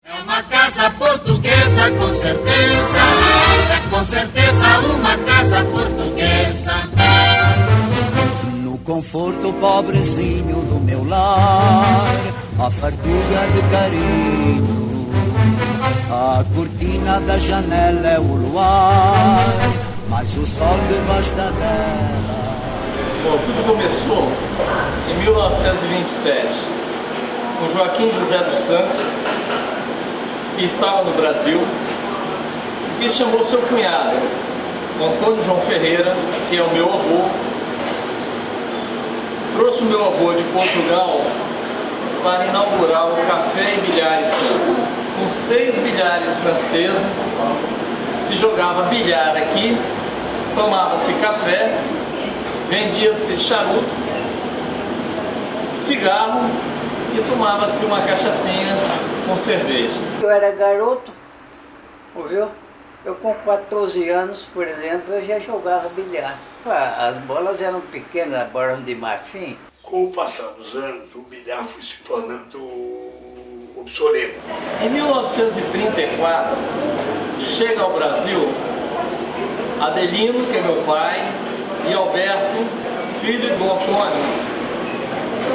É uma casa portuguesa, com certeza uma casa portuguesa. No conforto pobrezinho do meu lar, a fartura de carinho, a cortina da janela é o luar, mas o sol debaixo da tela. Bom, tudo começou em 1927, com Joaquim José dos Santos, que estava no Brasil, e que chamou seu cunhado, Antônio João Ferreira, que é o meu avô, trouxe o meu avô de Portugal para inaugurar o Café e Bilhares Santos. Com 6 bilhares franceses, se jogava bilhar aqui, tomava-se café, vendia-se charuto, cigarro e tomava-se uma cachaçinha com cerveja. Eu era garoto, ouviu? Eu com 14 anos, por exemplo, eu já jogava bilhar. As bolas eram pequenas, a bola de marfim. Com o passar dos anos, o bilhar foi se tornando obsoleto. Em 1934, chega ao Brasil Adelino, que é meu pai, e Alberto, filho do Antônio,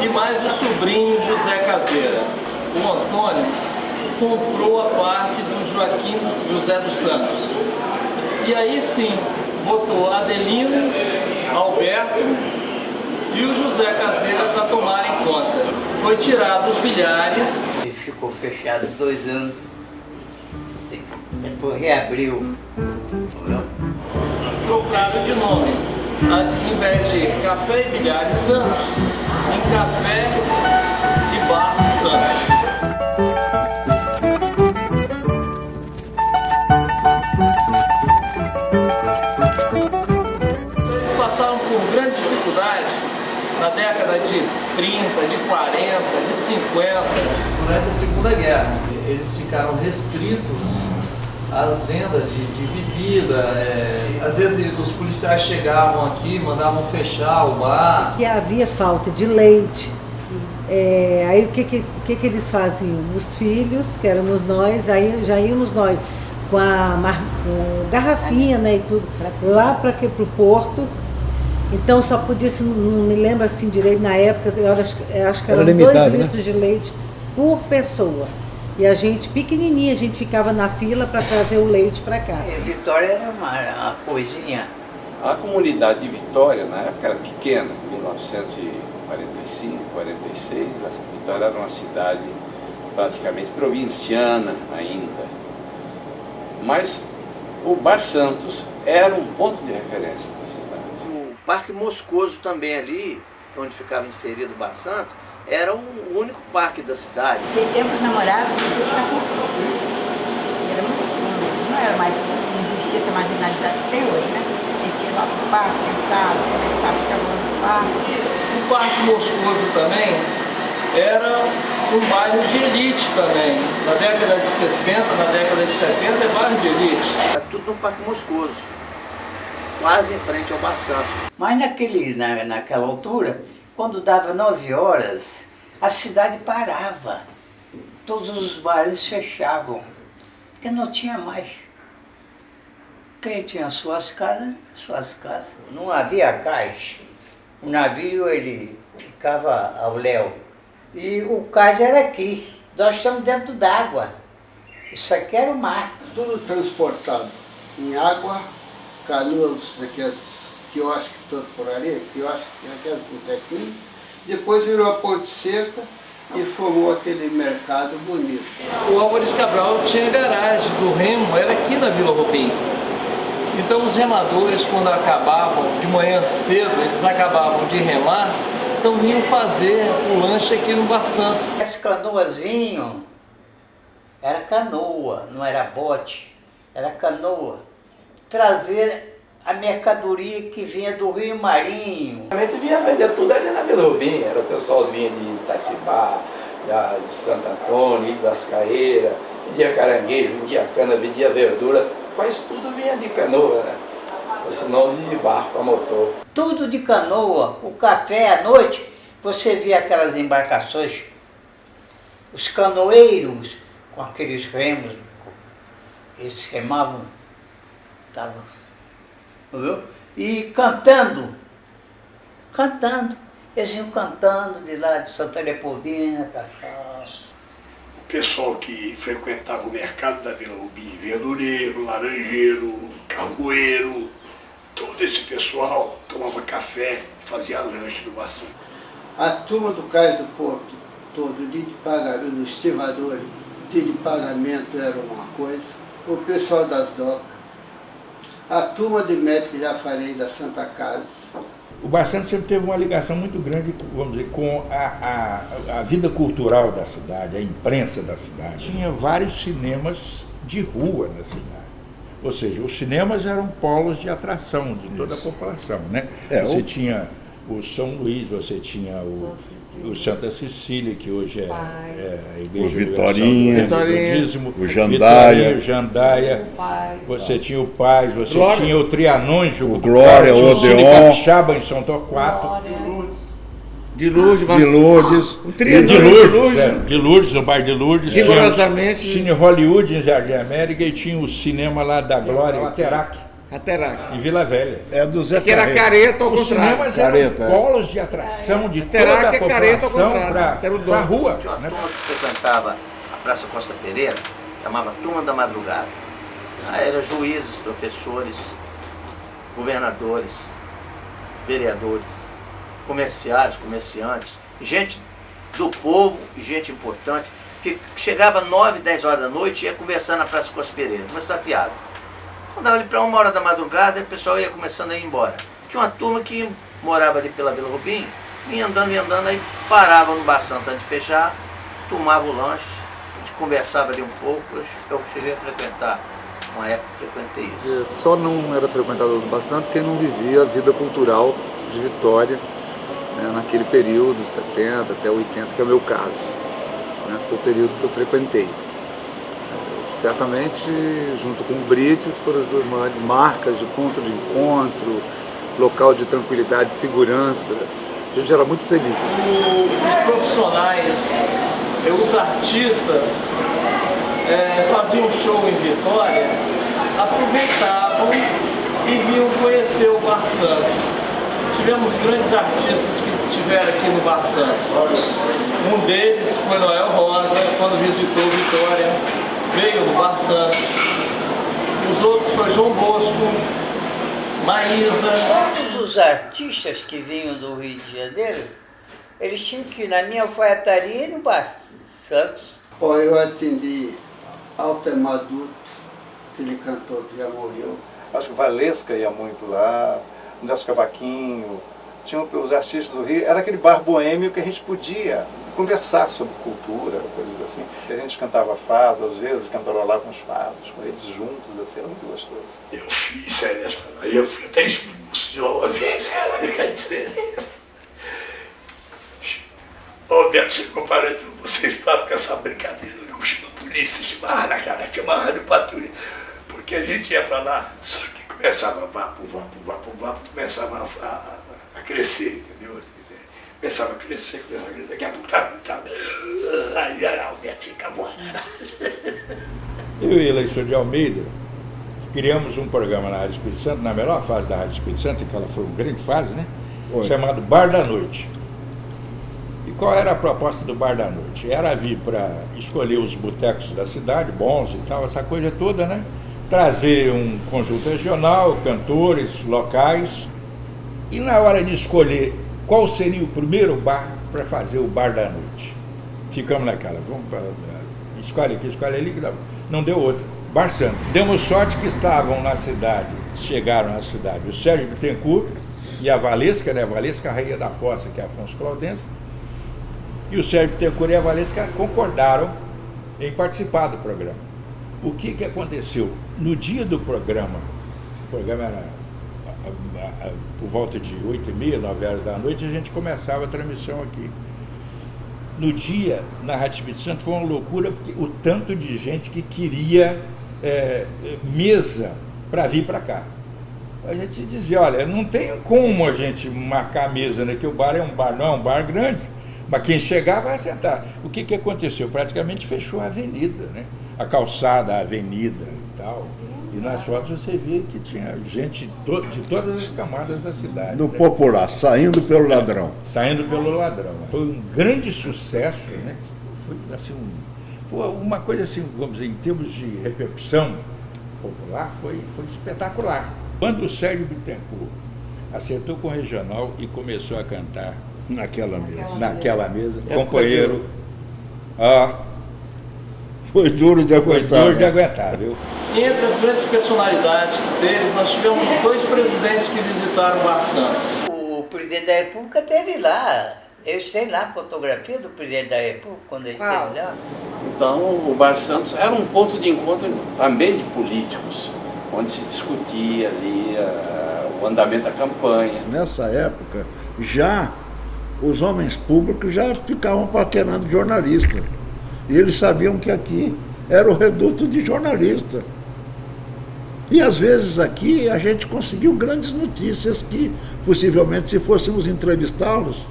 e mais o sobrinho José Caseira. O Antônio comprou a parte do Joaquim José dos Santos. E aí sim, botou Adelino, Alberto e o José Caseira para tomarem conta. Foi tirado os bilhares. Ele ficou fechado 2 anos, depois reabriu. Trocaram de nome. Em vez de Café e Bilhares Santos, em Café e Bar Santos. Eles passaram por grande dificuldade na década de 30, de 40, de 50. Durante a Segunda Guerra, eles ficaram restritos às vendas de bebida. Às vezes os policiais chegavam aqui, mandavam fechar o bar. Que havia falta de leite. Aí o que eles faziam? Os filhos, que éramos nós, aí já íamos nós com com garrafinha, né, e tudo, lá para o porto. Então só podia, não me lembro assim direito, na época, eu acho que eram 2 litros de leite por pessoa. E a gente, pequenininha, a gente ficava na fila para trazer o leite para cá. Vitória era uma coisinha. A comunidade de Vitória, na época, era pequena, 1945, 46. Vitória era uma cidade praticamente provinciana ainda. Mas o Bar Santos era um ponto de referência da cidade. O Parque Moscoso também ali, onde ficava inserido o Bar Santos, era o único parque da cidade. Tem tempo os namorados na Moscou. Era muito, não era mais, não existia essa marginalidade que tem hoje, né? A gente ia lá pro parque, sentado, conversava, ficava lá no parque. O Parque Moscoso também era um bairro de elite também. Na década de 60, na década de 70 é bairro de elite. Era tudo no Parque Moscoso, quase em frente ao Bar Santos. Mas naquela altura, quando dava 9 horas, a cidade parava. Todos os bares fechavam, porque não tinha mais. Quem tinha suas casas. Não havia cais. O navio ele ficava ao léu. E o cais era aqui. Nós estamos dentro d'água. Isso aqui era o mar. Tudo transportado em água, canoas daquelas quiosques todo por ali, quiosques daquelas botequinhas. Depois virou a Ponte Seca e formou aquele mercado bonito. O Álvares Cabral tinha garagem do remo, era aqui na Vila Rubim. Então os remadores, quando acabavam, de manhã cedo, eles acabavam de remar, então vinham fazer o lanche aqui no Bar Santos. As canoas vinham, era canoa, não era bote, era canoa. Trazer a mercadoria que vinha do Rio Marinho. A gente vinha vender tudo ali na Vila Rubim, era o pessoal vinha de Itacibá, de Santo Antônio, das Caeiras, vendia caranguejo, vendia cana, vendia verdura, quase tudo vinha de canoa, né? Ou senão de barco a motor. Tudo de canoa, o café à noite, você via aquelas embarcações, os canoeiros com aqueles remos, eles remavam, entendeu? E cantando, eles iam cantando de lá de Santa Leopoldina para cá. O pessoal que frequentava o mercado da Vila Rubim, verdureiro, laranjeiro, carvoeiro, todo esse pessoal tomava café, fazia lanche no Barção. A turma do Cais do Porto, todo dia de pagamento, os estivadores, dia de pagamento era uma coisa. O pessoal das docas, a turma de médicos, já falei, da Santa Casa. O Barçantos sempre teve uma ligação muito grande, vamos dizer, com a vida cultural da cidade, a imprensa da cidade. Tinha vários cinemas de rua na cidade. Ou seja, os cinemas eram polos de atração de toda a população, né? Você tinha o São Luís, você tinha o Santa Cecília, que hoje é a Igreja o Vitorinha, o Jandaia, você tinha o Paz, você tinha o Trianon, o Glória, o Odeon, Capixaba em São Torquato, de Lourdes, no bairro de Lourdes, rigorosamente Cine Hollywood em Jardim América, e tinha o cinema lá da Glória, Aterac, em Vila Velha. É do Zé que era careta ao Os contrário. cinemas eram polos de atração de toda a população para a rua. Tinha uma turma que frequentava a Praça Costa Pereira, chamava Turma da Madrugada. Eram juízes, professores, governadores, vereadores, comerciários, comerciantes, gente do povo e gente importante, que chegava 9, 10 horas da noite e ia conversar na Praça Costa Pereira, começava fiado. Quando dava ali para 1 hora da madrugada, o pessoal ia começando a ir embora. Tinha uma turma que morava ali pela Vila Rubim, ia andando, aí parava no Bar Santo antes de fechar, tomava o lanche, a gente conversava ali um pouco. Eu cheguei a frequentar, uma época frequentei isso. Só não era frequentador do Bar Santos quem não vivia a vida cultural de Vitória, né, naquele período, 70 até 80, que é o meu caso. Né, foi o período que eu frequentei. Certamente, junto com o Brites, foram as duas maiores marcas de ponto de encontro, local de tranquilidade e segurança. A gente era muito feliz. Os profissionais, os artistas faziam show em Vitória, aproveitavam e vinham conhecer o Bar Santos. Tivemos grandes artistas que estiveram aqui no Bar Santos. Um deles foi Noel Rosa, quando visitou Vitória. Veio no Bar Santos. Os outros foi João Bosco, Maísa. Todos os artistas que vinham do Rio de Janeiro, eles tinham que ir na minha alfaiataria e no Bar Santos. Eu atendi Altemar Dutra, aquele cantor que já morreu. Acho que Valesca ia muito lá, Nelson Cavaquinho, tinham os artistas do Rio. Era aquele bar boêmio que a gente podia conversar sobre cultura, coisas assim. A gente cantava fado, às vezes cantarolava uns fados com eles juntos, assim, era muito gostoso. Eu fiz sério, eu fui até expulso de lá uma vez, quer dizer. Roberto, chegou para vocês param com essa brincadeira, eu chamo a polícia, chamava de patrulha, porque a gente ia para lá, só que começava vapo, começava a crescer, entendeu? Começava a crescer, daqui a pouco estava. Aí era o Beto ficava. Eu e Eleição de Almeida criamos um programa na Rádio Espírito Santo, na melhor fase da Rádio Espírito Santo, que ela foi uma grande fase, né? Chamado Bar da Noite. E qual era a proposta do Bar da Noite? Era vir para escolher os botecos da cidade, bons e tal, essa coisa toda, né? Trazer um conjunto regional, cantores locais, e na hora de escolher qual seria o primeiro bar para fazer o Bar da Noite, ficamos naquela, vamos para escolhe aqui, escolhe ali, que não deu outra. Bar Santos. Demos sorte que estavam na cidade, chegaram na cidade o Sérgio Bittencourt e a Valesca, né? A Valesca, a rainha da fossa, que é Afonso Claudense, e o Sérgio Bittencourt e a Valesca concordaram em participar do programa. O que aconteceu? No dia do programa, o programa era por volta de 8h30, 9 horas da noite, a gente começava a transmissão aqui. No dia, na Rádio Espírito Santo, foi uma loucura, porque o tanto de gente que queria mesa para vir para cá. A gente dizia, olha, não tem como a gente marcar mesa, né? Que o bar é um bar, não é um bar grande, Mas quem chegar vai sentar. O que aconteceu? Praticamente fechou a avenida, né? A calçada, a avenida e tal. E nas fotos você via que tinha gente de todas as camadas da cidade. No popular, saindo pelo ladrão. Saindo pelo ladrão. Foi um grande sucesso, né? Foi assim, uma coisa assim, vamos dizer, em termos de repercussão popular, foi espetacular. Quando o Sérgio Bittencourt acertou com o regional e começou a cantar naquela mesa, companheiro, foi duro de aguentar. Foi duro de aguentar, viu? E entre as grandes personalidades que teve, nós tivemos 2 presidentes que visitaram o Bar Santos. O presidente da República esteve lá. Eu sei lá a fotografia do presidente da República quando ele esteve lá. Então, o Bar Santos era um ponto de encontro também de políticos, onde se discutia ali o andamento da campanha. Nessa época, já os homens públicos já ficavam paquerando jornalista. E eles sabiam que aqui era o reduto de jornalista. E às vezes aqui a gente conseguiu grandes notícias que, possivelmente, se fôssemos entrevistá-los,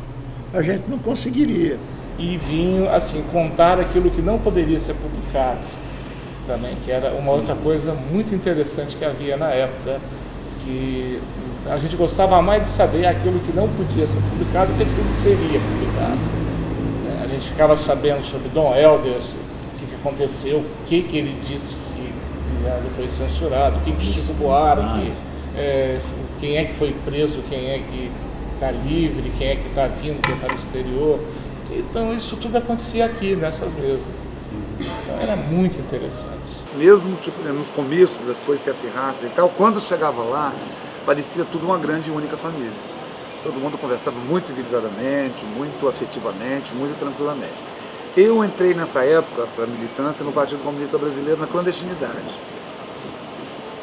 a gente não conseguiria. E vinham, assim, contar aquilo que não poderia ser publicado também, que era uma outra coisa muito interessante que havia na época, que a gente gostava mais de saber aquilo que não podia ser publicado do que aquilo que seria publicado. A gente ficava sabendo sobre Dom Helder, o que aconteceu, o que ele disse que ele foi censurado, o que Chico Buarque, quem é que foi preso, quem é que está livre, quem é que está vindo, quem está no exterior. Então isso tudo acontecia aqui, nessas mesas. Então era muito interessante. Mesmo que nos comícios as coisas se acirrassem e tal, quando chegava lá, parecia tudo uma grande e única família. Todo mundo conversava muito civilizadamente, muito afetivamente, muito tranquilamente. Eu entrei nessa época para a militância no Partido Comunista Brasileiro na clandestinidade.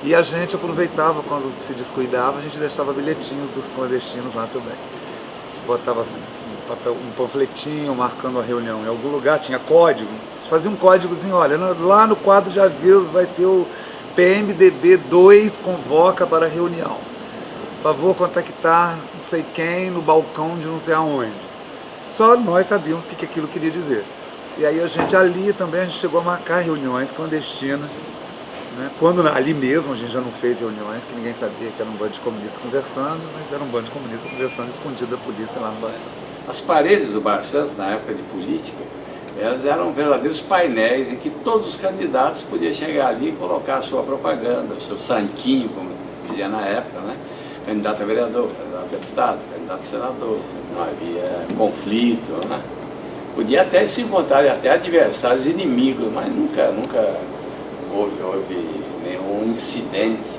E a gente aproveitava, quando se descuidava, a gente deixava bilhetinhos dos clandestinos lá também. A gente botava um panfletinho marcando a reunião em algum lugar, tinha código. A gente fazia um códigozinho, olha, lá no quadro de avisos vai ter o PMDB 2 convoca para a reunião. Por favor, contactar não sei quem no balcão de não sei aonde. Só nós sabíamos o que aquilo queria dizer. E aí a gente ali também, a gente chegou a marcar reuniões clandestinas. Né? Quando ali mesmo a gente já não fez reuniões, que ninguém sabia que era um bando de comunistas conversando, mas era um bando de comunistas conversando escondido da polícia lá no Bar Santos. As paredes do Bar Santos, na época de política, elas eram verdadeiros painéis em que todos os candidatos podiam chegar ali e colocar a sua propaganda, o seu sanquinho, como dizia na época, né? Candidato a vereador, candidato a deputado, candidato a senador, não havia conflito, né? Podia até se encontrar até adversários, inimigos, mas nunca houve nenhum incidente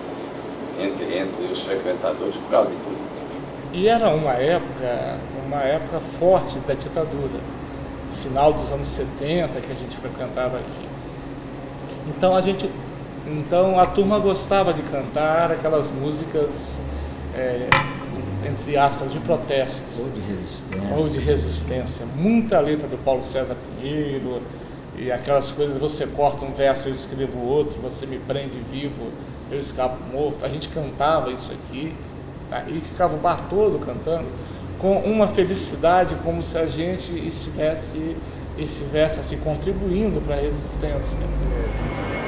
entre os frequentadores por causa de política. E era uma época forte da ditadura, final dos anos 70 que a gente frequentava aqui. Então a turma gostava de cantar aquelas músicas, entre aspas, de protestos. Ou de resistência. Muita letra do Paulo César Pinheiro, e aquelas coisas, você corta um verso, eu escrevo outro, você me prende vivo, eu escapo morto. A gente cantava isso aqui, tá? E ficava o bar todo cantando, com uma felicidade, como se a gente estivesse assim, contribuindo para a resistência.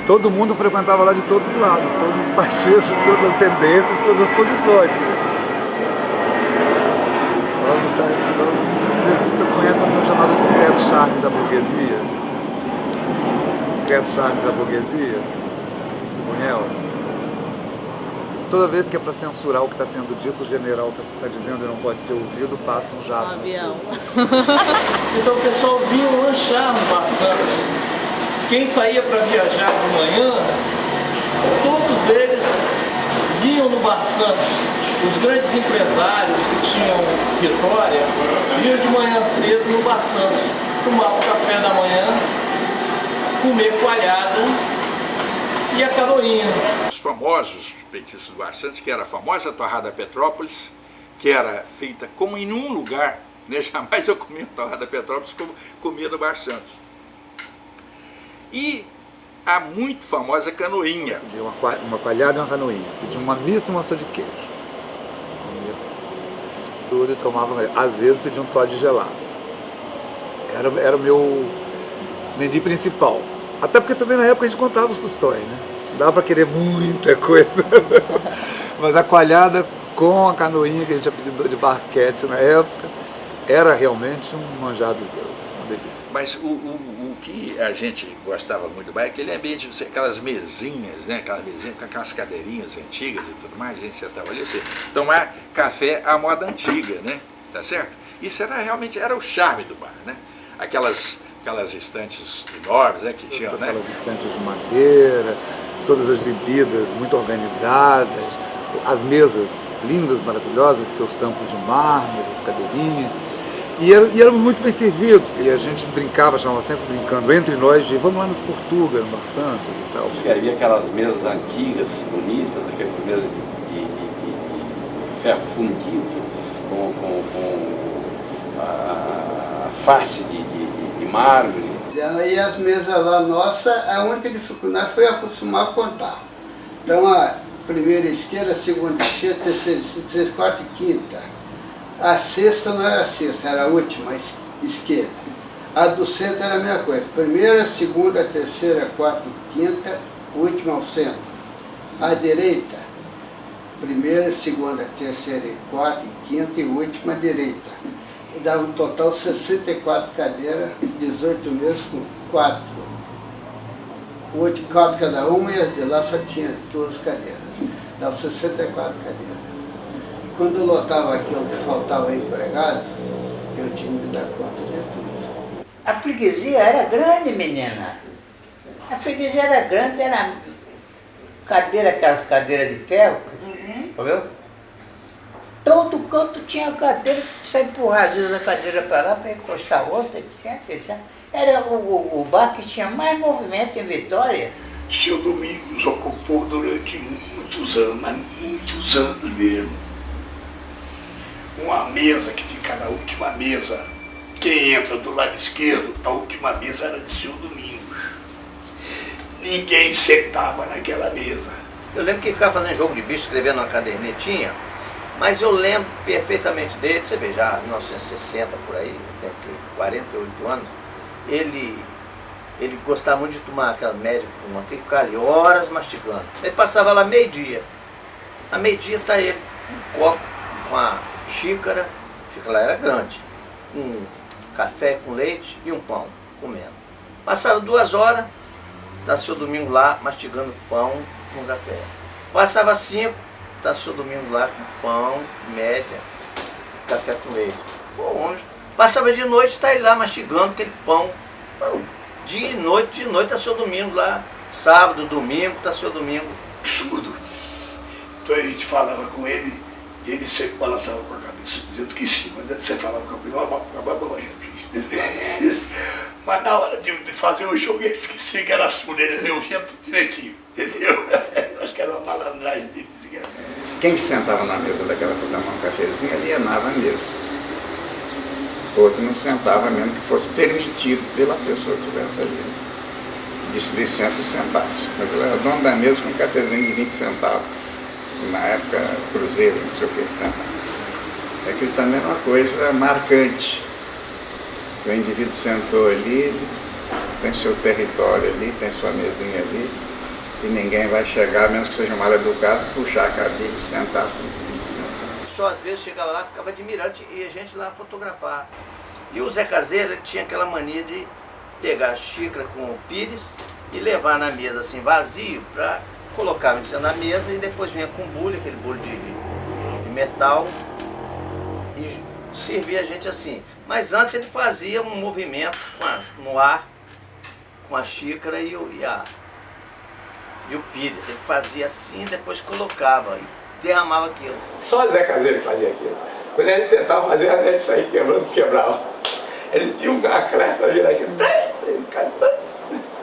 Todo mundo frequentava lá de todos os lados, todos os partidos, todas as tendências, todas as posições. Vocês conhecem um filme chamado Discreto Charme da Burguesia? Discreto Charme da Burguesia? Bunhel? Toda vez que é para censurar o que está sendo dito, o general está dizendo que não pode ser ouvido, passa um jato. Avião. Então o pessoal vinha lanchar no Bar Santos. Quem saía para viajar de manhã, todos eles vinham no Bar Santos. Os grandes empresários que tinham Vitória vinham de manhã cedo no Bar Santos, tomar o café da manhã, comer coalhada e a canoinha. Os famosos petiscos do Bar Santos, que era a famosa torrada Petrópolis, que era feita como em um lugar, né? Jamais eu comia torrada Petrópolis como comia no Bar Santos. E a muito famosa canoinha. Uma coalhada e uma canoinha. Pedi uma mista e uma moça de queijo. Tudo e tomava, às vezes pedia um Toddy gelado. Era o meu mendi principal. Até porque também na época a gente contava os tostões, né? Não dava para querer muita coisa. Mas a coalhada com a canoinha que a gente tinha pedido de barquete na época, era realmente um manjar dos deuses, uma delícia. Mas o que a gente gostava muito do bar é aquele ambiente, aquelas mesinhas, né? Aquelas mesinhas com aquelas cadeirinhas antigas e tudo mais, a gente sentava ali, você tomar café à moda antiga, né? Tá certo? Isso realmente era o charme do bar, né? Aquelas estantes enormes, né, que tinham, né? Aquelas estantes de madeira, todas as bebidas muito organizadas, as mesas lindas, maravilhosas, com seus tampos de mármore, as cadeirinhas. E éramos muito bem servidos, e a gente brincava, chamava sempre brincando entre nós de vamos lá nos Portuga, no Bar Santos e tal. E havia aquelas mesas antigas, bonitas, aquelas mesas de ferro fundido, com a face de mármore. E as mesas lá, nossa, a única dificuldade foi acostumar a contar. Então a primeira esquerda, a segunda esquerda, a terceira, três, quarta e quinta. A sexta não era a sexta, era a última esquerda. A do centro era a mesma coisa. Primeira, segunda, terceira, quarta e quinta, última ao centro. A direita, primeira, segunda, terceira, quarta e quinta e última direita. E dava um total 64 cadeiras, 18 mesas com 4. 4 cada uma e as de lá só tinha 12 cadeiras. Dava 64 cadeiras. Quando lotava aquilo que faltava empregado, eu tinha que dar conta de tudo. A freguesia era grande, menina. A freguesia era grande, era cadeira, aquelas cadeiras de ferro, entendeu? Todo canto tinha cadeira, você empurrar a cadeira para lá para encostar a outra, etc. Era o bar que tinha mais movimento em Vitória. Seu Domingos ocupou durante muitos anos, mas muitos anos mesmo, uma mesa que fica na última mesa. Quem entra do lado esquerdo, a última mesa era de seu Domingos. Ninguém sentava naquela mesa. Eu lembro que ele ficava fazendo jogo de bicho, escrevendo uma cadernetinha, mas eu lembro perfeitamente dele, você vê, já em 1960 por aí, tem 48 anos, ele gostava muito de tomar aquela média com manteiga, ficar ali horas mastigando. Ele passava lá meio-dia. A meio-dia está ele, um copo, uma xícara lá era grande, um café com leite e um pão, comendo. Passava 2 horas, está seu Domingo lá mastigando pão com café. Passava 5, está seu Domingo lá com pão, média, café com leite. Bom, passava de noite, está ele lá mastigando aquele pão. Dia e noite está seu Domingo lá. Sábado, domingo, está seu Domingo. Absurdo. Então a gente falava com ele, e ele sempre balançava com a cabeça, dizendo que sim, mas você falava com ele, não, gente. Mas na hora de fazer o jogo, eu esqueci que era a sua, eu via tudo direitinho, entendeu? Acho que era uma malandragem dele. Quem sentava na mesa daquela para tomar um cafezinho, alienava a mesa. Outro não sentava mesmo que fosse permitido pela pessoa que estivesse ali. Disse licença e sentasse. Mas ele era dono da mesa com um cafezinho de 20 centavos. Na época, cruzeiro, não sei o que, centavos. Aquilo também é uma coisa marcante. O indivíduo sentou ali, tem seu território ali, tem sua mesinha ali, e ninguém vai chegar, mesmo que seja mal educado, puxar a cadeira e sentar-se. Só às vezes chegava lá, ficava admirante e a gente lá fotografar. E o Zé Caseiro tinha aquela mania de pegar a xícara com o pires e levar na mesa assim vazio para colocar em cima da mesa e depois vinha com bule, aquele bule de metal e servia a gente assim. Mas antes ele fazia um movimento no ar com a xícara e o pires. Ele fazia assim e depois colocava e derramava aquilo. Só Zé Caseiro fazia aquilo. Quando ele tentava fazer, a gente saía quebrando, quebrava. Ele tinha uma classe para virar aquilo.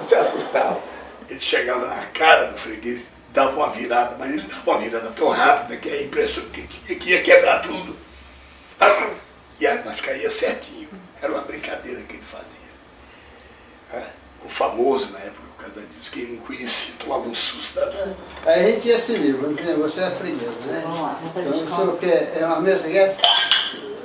Se assustava. Ele chegava na cara do freguês, dava uma virada, mas ele dava uma virada tão rápida que a impressão que ia quebrar tudo. Mas caía certinho. Era uma brincadeira que ele fazia. O famoso na época, o casal disse que ele não conhecia, tomava um susto danado. Aí a gente ia se livre, você é freguês, né? Então não sei o que, é uma mesa que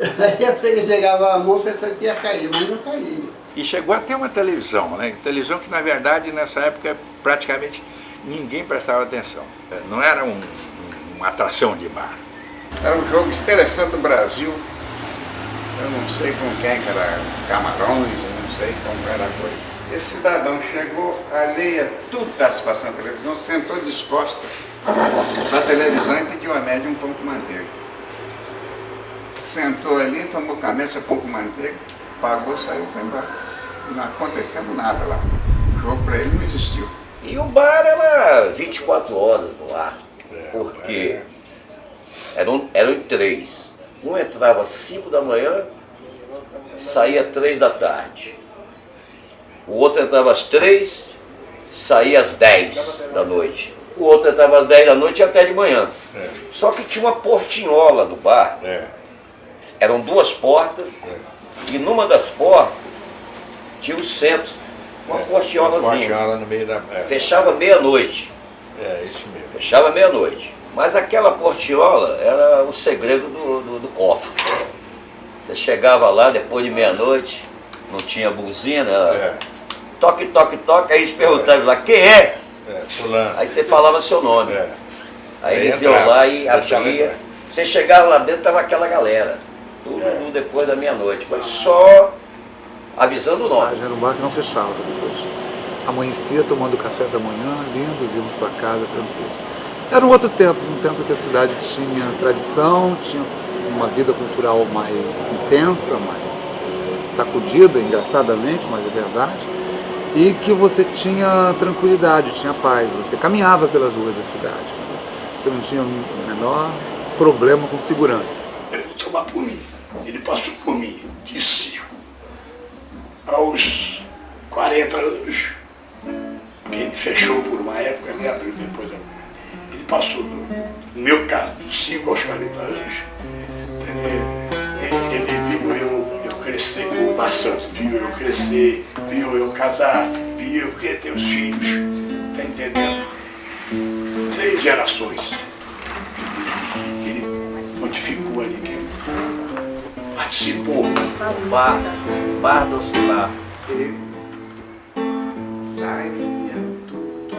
Aí a freguesia chegava a mão, pensava que ia cair, mas não caía. E chegou a ter uma televisão, né? Televisão que, na verdade, nessa época, praticamente ninguém prestava atenção. Não era uma atração de bar. Era um jogo interessante do Brasil. Eu não sei com quem, que era Camarões, eu não sei como era a coisa. Esse cidadão chegou alheio a tudo que estava se passando na televisão, sentou descosta da televisão e pediu a média um pão com manteiga. Sentou ali, tomou cabeça, pão com manteiga, pagou, saiu e foi embora. Não aconteceu nada lá. O jogo para ele não existiu. E o bar era 24 horas no ar, porque eram em 3. Um entrava às 5 da manhã, saía às 3 da tarde. O outro entrava às 3, saía às 10 da noite. O outro entrava às 10 da noite e até de manhã. Só que tinha uma portinhola no bar. Eram 2 portas, e numa das portas tinha o centro, uma portinholazinha. Portinhola no meio da... Fechava meia-noite. Isso mesmo. Fechava meia-noite. Mas aquela portinhola era o segredo do cofre. Você chegava lá depois de meia-noite, não tinha buzina, era toque, toque, toque, aí eles perguntavam lá, quem é? Fulano. Aí você falava seu nome. Aí eles iam entrava, lá e deixava abria. entrar. Você chegava lá dentro, tava aquela galera. Tudo depois da meia-noite. Mas só avisando o nome. Era um bar que não fechava depois. Amanhecia tomando café da manhã, lindos, íamos para casa tranquilos. Era um outro tempo, um tempo que a cidade tinha tradição, tinha uma vida cultural mais intensa, mais sacudida, engraçadamente, mas é verdade, e que você tinha tranquilidade, tinha paz, você caminhava pelas ruas da cidade, você não tinha o menor problema com segurança. Eu vou tomar por mim. Ele passou por mim de 5 aos 40 anos, porque ele fechou por uma época, me abriu depois da... Ele passou, no meu caso, dos 5 aos 40 anos, ele viu eu crescer, o Bar Santo viu eu crescer, viu eu casar, viu eu querer ter os filhos, tá entendendo? 3 gerações. Ele modificou ali, que ele participou. Bar do Cilar. Daria tudo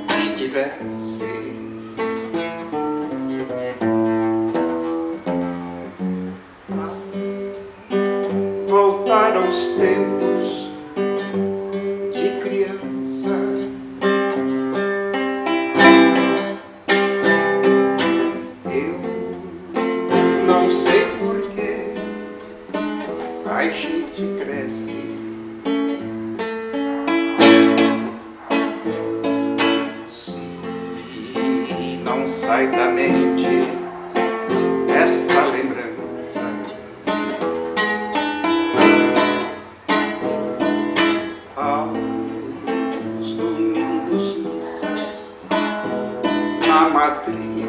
que tivesse pra voltar aos tempos de criança. Eu não sei porquê a gente cresce. Não sai da mente esta lembrança. Aos domingos missas na madrinha,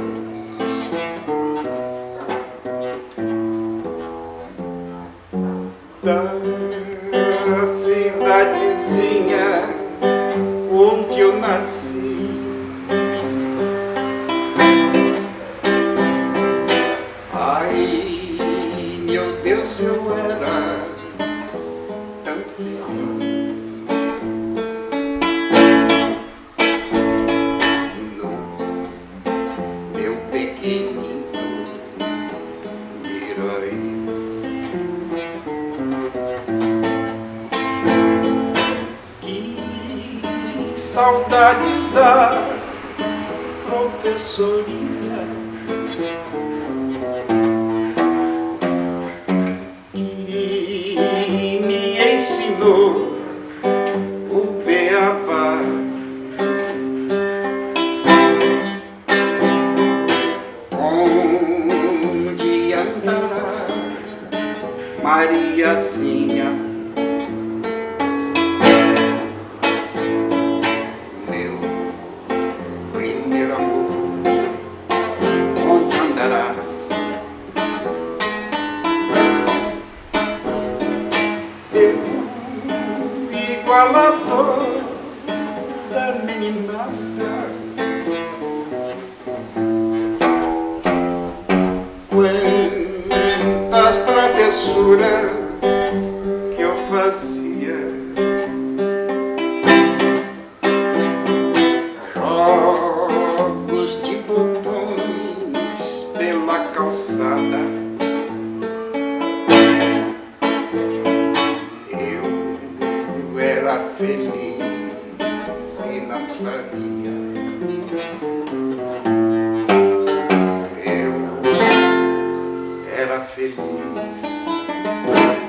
da cidadezinha onde eu nasci. Ai, meu Deus, eu era tão feliz. No meu pequenino Miraí. Que saudades da professorinha que me ensinou o beabá. Onde andará Mariazinha? Meu primeiro amor, onde andará? Eu, igualador da meninada, quando travessuras que eu fazia. Jogos de botões pela calçada. Eu era feliz e não sabia. Eu era feliz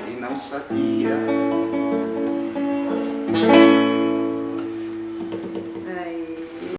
e não sabia.